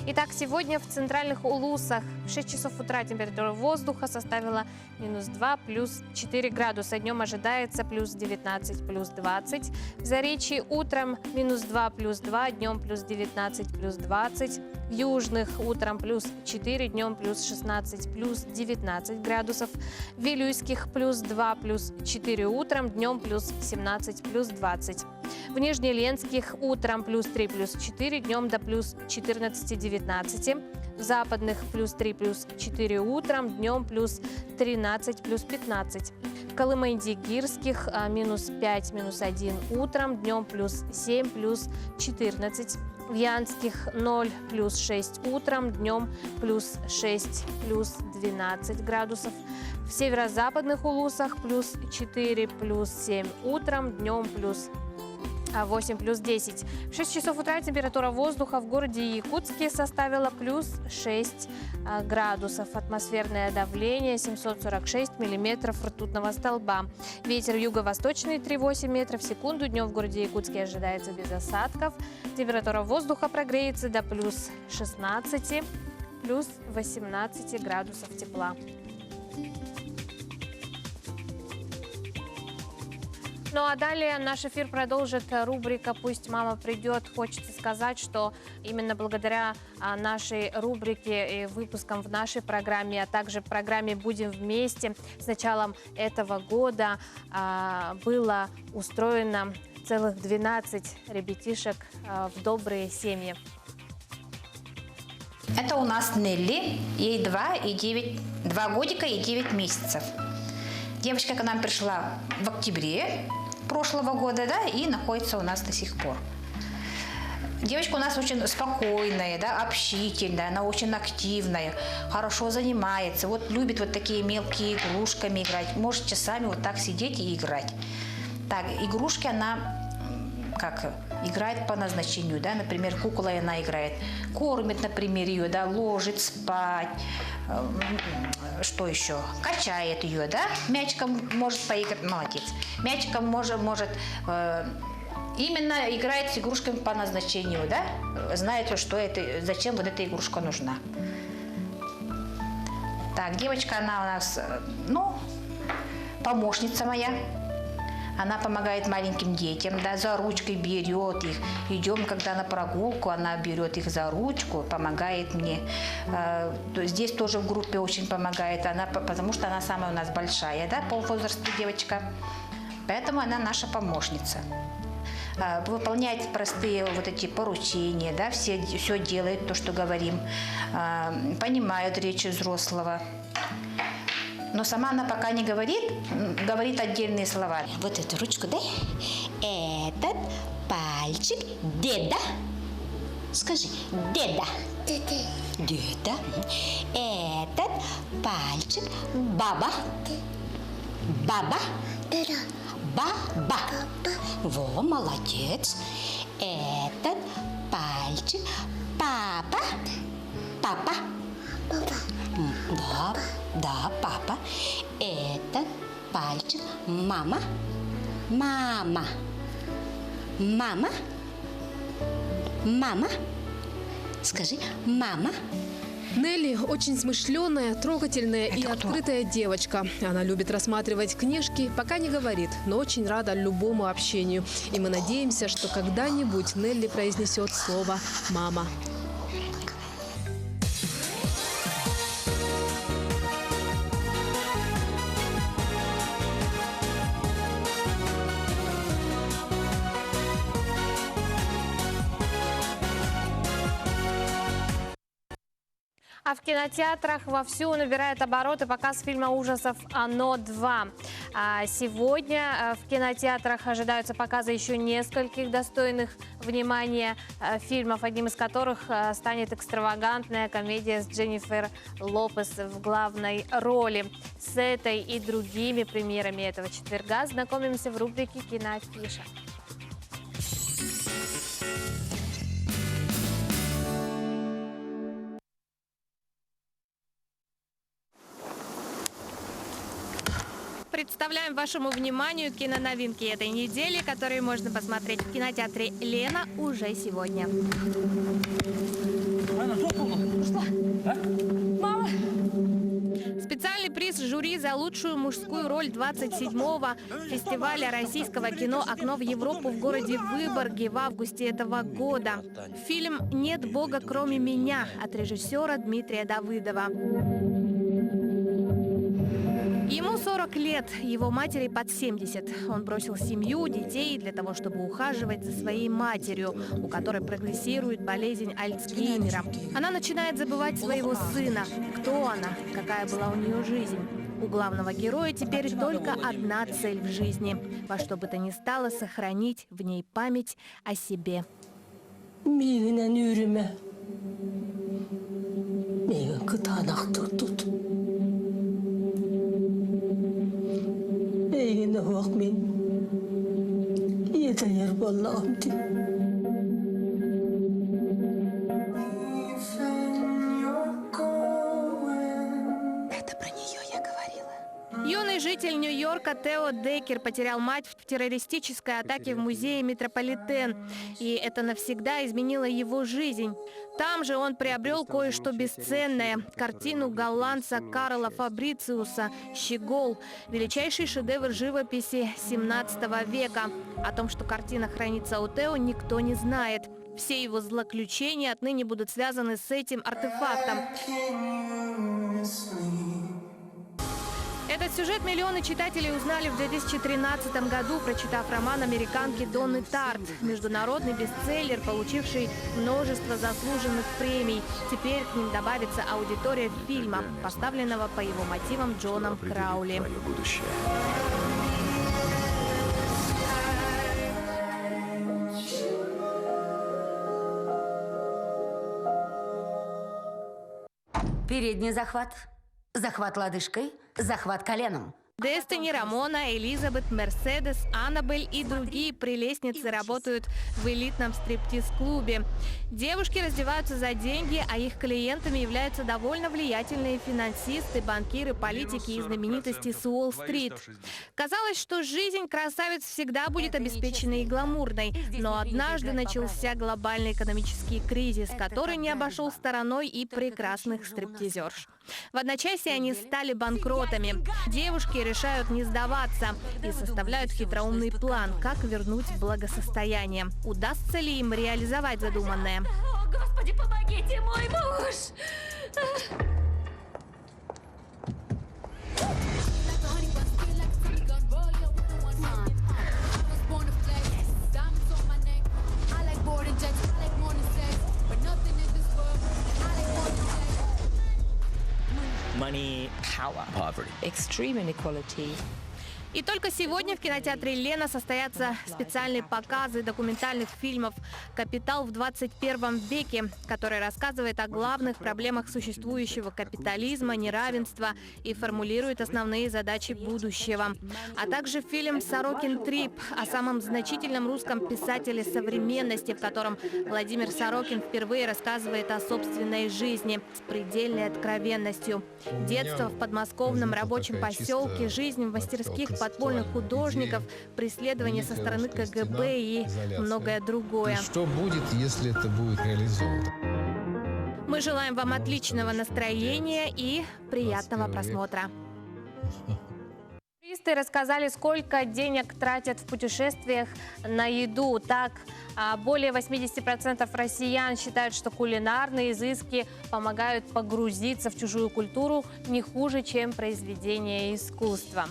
Итак, сегодня в центральных Улусах в 6 часов утра температура воздуха составила -2, +4 градуса. Днем ожидается +19, +20. В Заречье утром -2, +2, днем +19, +20. В Южных утром +4, днем +16, +19 градусов. В Вилюйских +2, +4 утром, днем +17, +20. В Нижнеленских утром +3, +4, днем до +14-19. В Западных +3, +4 утром, днем +13, +15. В Колымайди-Гирских -5, -1 утром, днем +7, +14. В Янских 0, +6 утром, днем +6, +12 градусов. В северо-западных Улусах +4, +7 утром, днем +8, +10. В 6 часов утра температура воздуха в городе Якутске составила +6 градусов. Атмосферное давление 746 миллиметров ртутного столба. Ветер юго-восточный 3,8 метров в секунду. Днем в городе Якутске ожидается без осадков. Температура воздуха прогреется до +16, +18 градусов тепла. Ну а далее наш эфир продолжит рубрика «Пусть мама придет». Хочется сказать, что именно благодаря нашей рубрике и выпускам в нашей программе, а также в программе «Будем вместе» с началом этого года было устроено целых 12 ребятишек в добрые семьи. Это у нас Нелли, ей 2 годика и 9 месяцев. Девочка к нам пришла в октябре прошлого года, да, и находится у нас до сих пор. Девочка у нас очень спокойная, да, общительная, она очень активная, хорошо занимается, вот любит вот такие мелкие игрушками играть, может часами вот так сидеть и играть. Так, игрушки она как играет по назначению, да, например, кукла она играет, кормит, например, ее, да, ложит спать, что еще, качает ее, да, мячиком может поиграть, молодец, мячиком может именно играет с игрушками по назначению, да, знает, что это, зачем вот эта игрушка нужна. Так, девочка, она у нас, ну, помощница моя. Она помогает маленьким детям, да, за ручкой берет их. Идем, когда на прогулку, она берет их за ручку, помогает мне. Здесь тоже в группе очень помогает, она, потому что она самая у нас большая, да, по возрасту девочка. Поэтому она наша помощница. Выполняет простые вот эти поручения, да, все делает то, что говорим, понимает речь взрослого. Но сама она пока не говорит, говорит отдельные слова. Вот эту ручку дай. Этот пальчик деда. Скажи, деда. Деда. Этот пальчик баба. Баба. Баба. Во, молодец. Этот пальчик папа. Папа. Да, папа. Этот пальчик мама. Мама. Мама. Мама. Скажи, мама. Нелли очень смышленая, трогательная и открытая девочка. Она любит рассматривать книжки, пока не говорит, но очень рада любому общению. И мы надеемся, что когда-нибудь Нелли произнесет слово «мама». А в кинотеатрах вовсю набирает обороты показ фильма ужасов «Оно 2». Сегодня в кинотеатрах ожидаются показы еще нескольких достойных внимания фильмов, одним из которых станет экстравагантная комедия с Дженнифер Лопес в главной роли. С этой и другими премьерами этого четверга знакомимся в рубрике «Киноафиша». Представляем вашему вниманию киноновинки этой недели, которые можно посмотреть в кинотеатре «Лена» уже сегодня. Мама! Специальный приз жюри за лучшую мужскую роль 27-го фестиваля российского кино «Окно в Европу» в городе Выборге в августе этого года. Фильм «Нет Бога, кроме меня» от режиссера Дмитрия Давыдова. Ему 40 лет, его матери под 70. Он бросил семью, детей для того, чтобы ухаживать за своей матерью, у которой прогрессирует болезнь Альцгеймера. Она начинает забывать своего сына. Кто она? Какая была у нее жизнь? У главного героя теперь только одна цель в жизни. Во что бы то ни стало сохранить в ней память о себе. Это про нее я говорила. Юный житель Нью-Йорка Тео Деккер потерял мать в террористической атаке в музее Метрополитен. И это навсегда изменило его жизнь. Там же он приобрел кое-что бесценное – картину голландца Карла Фабрициуса «Щегол», величайший шедевр живописи 17 века. О том, что картина хранится у Тео, никто не знает. Все его злоключения отныне будут связаны с этим артефактом. Этот сюжет миллионы читателей узнали в 2013 году, прочитав роман американки Донны Тарт, международный бестселлер, получивший множество заслуженных премий. Теперь к ним добавится аудитория фильма, поставленного по его мотивам Джоном Краули. Передний захват, захват лодыжкой, захват коленом. Дестини, Рамона, Элизабет, Мерседес, Аннабель и другие прелестницы работают в элитном стриптиз-клубе. Девушки раздеваются за деньги, а их клиентами являются довольно влиятельные финансисты, банкиры, политики и знаменитости с Уолл-стрит. Казалось, что жизнь красавиц всегда будет обеспеченной и гламурной, но однажды начался глобальный экономический кризис, который не обошел стороной и прекрасных стриптизерш. В одночасье они стали банкротами. Девушки решают не сдаваться и составляют хитроумный план, как вернуть благосостояние. Удастся ли им реализовать задуманное? О, Господи, помогите, мой муж! Money, power, poverty, extreme inequality. И только сегодня в кинотеатре «Лена» состоятся специальные показы документальных фильмов «Капитал в 21 веке», который рассказывает о главных проблемах существующего капитализма, неравенства и формулирует основные задачи будущего. А также фильм «Сорокин трип» о самом значительном русском писателе современности, в котором Владимир Сорокин впервые рассказывает о собственной жизни с предельной откровенностью. Детство в подмосковном рабочем поселке, жизнь в мастерских подпольных художников, преследование со стороны КГБ и многое другое. Что будет, если это будет реализовано? Мы желаем вам отличного настроения и приятного просмотра. Туристы рассказали, сколько денег тратят в путешествиях на еду. Так, более 80% россиян считают, что кулинарные изыски помогают погрузиться в чужую культуру не хуже, чем произведения искусства.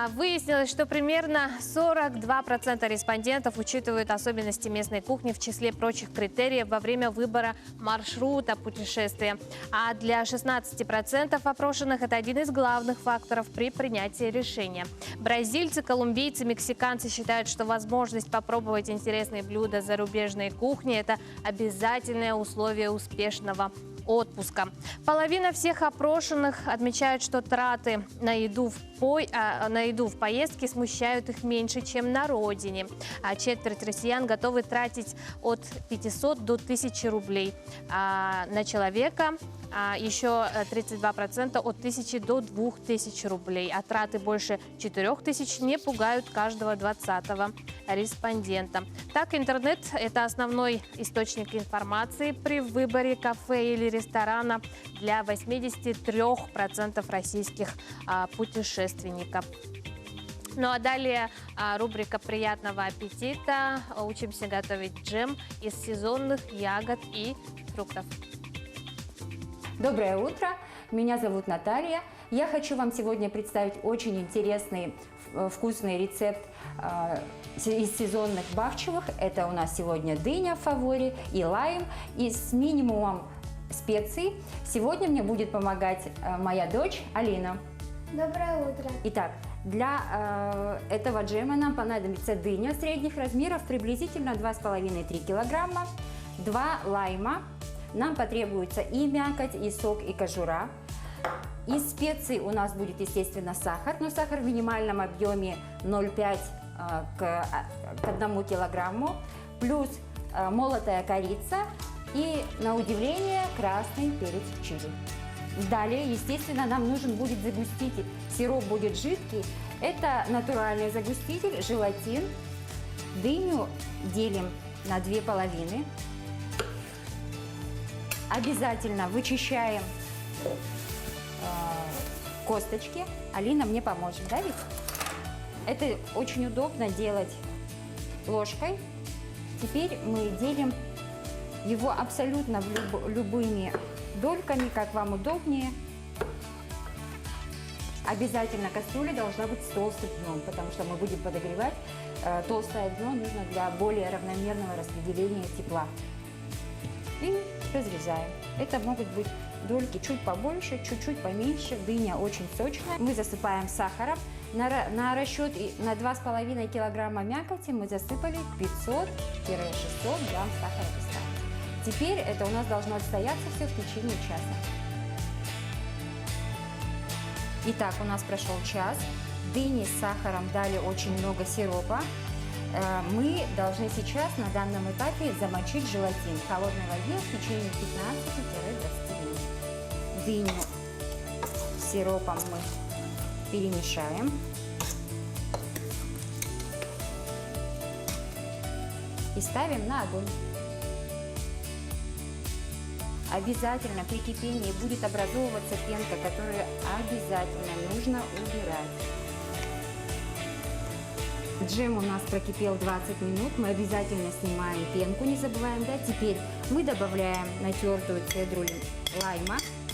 Выяснилось, что примерно 42% респондентов учитывают особенности местной кухни в числе прочих критериев во время выбора маршрута путешествия. А для 16% опрошенных это один из главных факторов при принятии решения. Бразильцы, колумбийцы, мексиканцы считают, что возможность попробовать интересные блюда зарубежной кухни – это обязательное условие успешного отпуска. Половина всех опрошенных отмечают, что траты на еду в поездке смущают их меньше, чем на родине. А четверть россиян готовы тратить от 500 до 1000 рублей на человека. Еще 32% от 1000 до 2000 рублей. А траты больше 4000 не пугают каждого 20-го респондента. Так, интернет – это основной источник информации при выборе кафе или ресторана для 83% российских путешественников. Ну а далее рубрика «Приятного аппетита». Учимся готовить джем из сезонных ягод и фруктов. Доброе утро, меня зовут Наталья. Я хочу вам сегодня представить очень интересный, вкусный рецепт из сезонных бахчевых. Это у нас сегодня дыня в фаворе и лайм, и с минимумом специй. Сегодня мне будет помогать моя дочь Алина. Доброе утро. Итак, для этого джема нам понадобится дыня средних размеров, приблизительно 2,5-3 килограмма, 2 лайма. Нам потребуется и мякоть, и сок, и кожура. Из специй у нас будет, естественно, сахар, но сахар в минимальном объеме 0,5 к 1 килограмму, плюс молотая корица и, на удивление, красный перец чили. Далее, естественно, нам нужен будет загуститель. Сироп будет жидкий. Это натуральный загуститель, желатин. Дыню делим на 2 половины. Обязательно вычищаем косточки. Алина мне поможет, да, ведь? Это очень удобно делать ложкой. Теперь мы делим его абсолютно любыми дольками, как вам удобнее. Обязательно кастрюля должна быть с толстым дном, потому что мы будем подогревать. Толстое дно нужно для более равномерного распределения тепла. И разрезаем. Это могут быть дольки чуть побольше, чуть-чуть поменьше. Дыня очень сочная. Мы засыпаем сахаром. На расчет на 2,5 килограмма мякоти мы засыпали 500-600 грамм сахара песка. Теперь это у нас должно отстояться все в течение часа. Итак, у нас прошел час. Дыни с сахаром дали очень много сиропа. Мы должны сейчас на данном этапе замочить желатин в холодной воде в течение 15-20 минут. Дыню с сиропом мы перемешаем. И ставим на огонь. Обязательно при кипении будет образовываться пенка, которую обязательно нужно убирать. Джем у нас прокипел 20 минут, мы обязательно снимаем пенку, не забываем, да? Теперь мы добавляем натертую цедру лайма